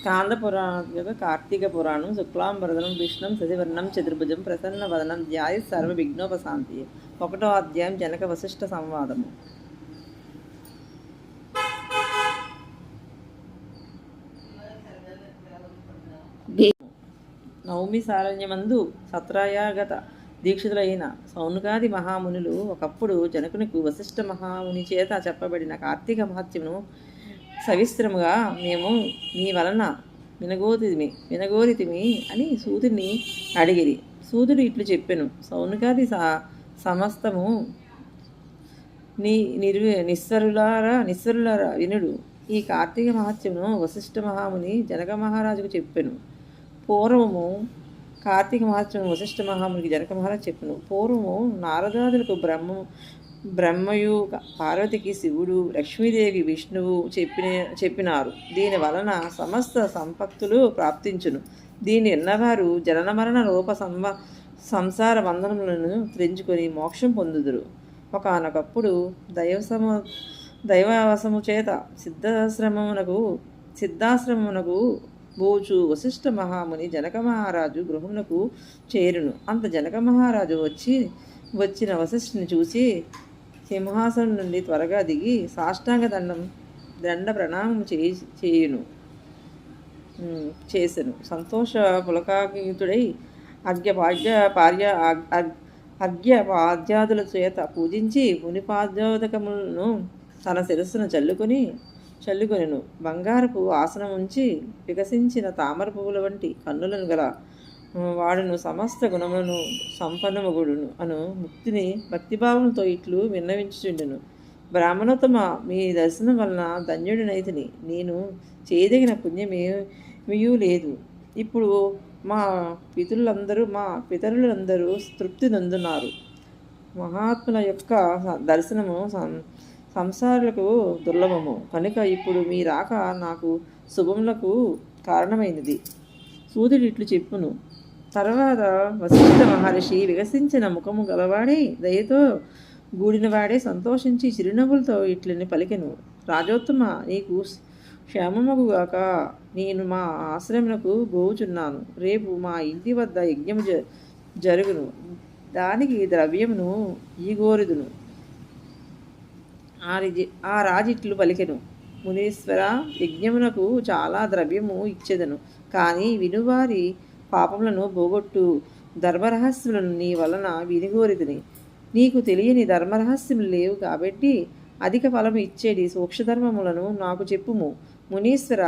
స్కాంద పురాణ కార్తీక పురాణం శుక్లాంబరదనం విష్ణుం శశివర్ణం చతుర్భుజం ప్రసన్న వదనం ధ్యాయ సర్వ విఘ్నోపశాంతి. 1వ అధ్యాయం జనక వశిష్ఠ సంవాదము. నవమి సారణ్యమందు సత్రాయాగత దీక్షితులైన సౌనకాది మహామునులు ఒకప్పుడు జనకునికి వశిష్ఠ మహాముని చేత చెప్పబడిన కార్తీక మహత్యమును సవిస్తరముగా మేము నీ వలన వినగోరితిమి అని సూదుని అడిగిరి. సూదుడు ఇట్లు చెప్పెను: సౌనకాది సమస్తము నిస్వరులారా వినుడు. ఈ కార్తీక మహత్యమును వశిష్ఠ మహాముని జనక మహారాజుకు చెప్పెను. పూర్వము కార్తీక మహత్యమును వశిష్ఠ మహామునికి జనక మహారాజు చెప్పెను. పూర్వము నారదాదులకు బ్రహ్మయు, పార్వతికి శివుడు, లక్ష్మీదేవి విష్ణువు చెప్పినారు. దీని వలన సమస్త సంపత్తులు ప్రాప్తించును. దీని ఎన్నవారు జనన మరణ రూప సంసార బంధనములను త్రెంచుకొని మోక్షం పొందుదురు. ఒకనొకప్పుడు దైవవశము చేత సిద్ధాశ్రమమునకు బోచు వశిష్ఠ మహాముని జనక మహారాజు గృహమునకు చేరును. అంత జనక మహారాజు వచ్చిన వశిష్ఠుని చూసి సింహాసనం నుండి త్వరగా దిగి సాష్టాంగ దండ ప్రణామం చేసెను. సంతోష పులకాంకితుడై అర్ఘ్యపాద్యాదుల చేత పూజించి మునిపాద్యోదకములను తన శిరస్సును చల్లుకొనెను. బంగారపు ఆసనం ఉంచి వికసించిన తామర పువ్వుల వంటి కన్నులను గల వాడును సమస్త గుణములను సంపన్నమగుడును అను ముక్తిని భక్తిభావంతో ఇట్లు విన్నవించుచుండెను: బ్రాహ్మణోత్తమ, మీ దర్శనం వలన ధన్యుడినైతిని. నేను చేయదగిన పుణ్యమేమీ లేదు. ఇప్పుడు మా పితరులందరూ తృప్తి నొందున్నారు. మహాత్ముల యొక్క దర్శనము సంసారులకు దుర్లభము కనుక ఇప్పుడు మీ రాక నాకు శుభములకు కారణమైనది. సూర్యుడు ఇట్లు చెప్పును. తర్వాత వశిష్ఠ మహర్షి వికసించిన ముఖము గలవాడే, దయతో గూడినవాడే సంతోషించి చిరునవ్వులతో ఇట్లని పలికెను: రాజోత్తమ, నీకు క్షేమమగుగాక. నేను మా ఆశ్రమునకు పోవుచున్నాను. రేపు మా ఇంటి వద్ద యజ్ఞము జరుగును. దానికి ద్రవ్యమును ఈగోరుదును. ఆ రాజిట్లు పలికెను: మునీశ్వర, యజ్ఞమునకు చాలా ద్రవ్యము ఇచ్చేదను. కానీ వినువారి పాపములను పోగొట్టు ధర్మరహస్యములను నీ వలన వినిగోరితిని. నీకు తెలియని ధర్మరహస్యములు లేవు కాబట్టి అధిక ఫలము ఇచ్చేది సూక్ష్మధర్మములను నాకు చెప్పుము. మునీశ్వర,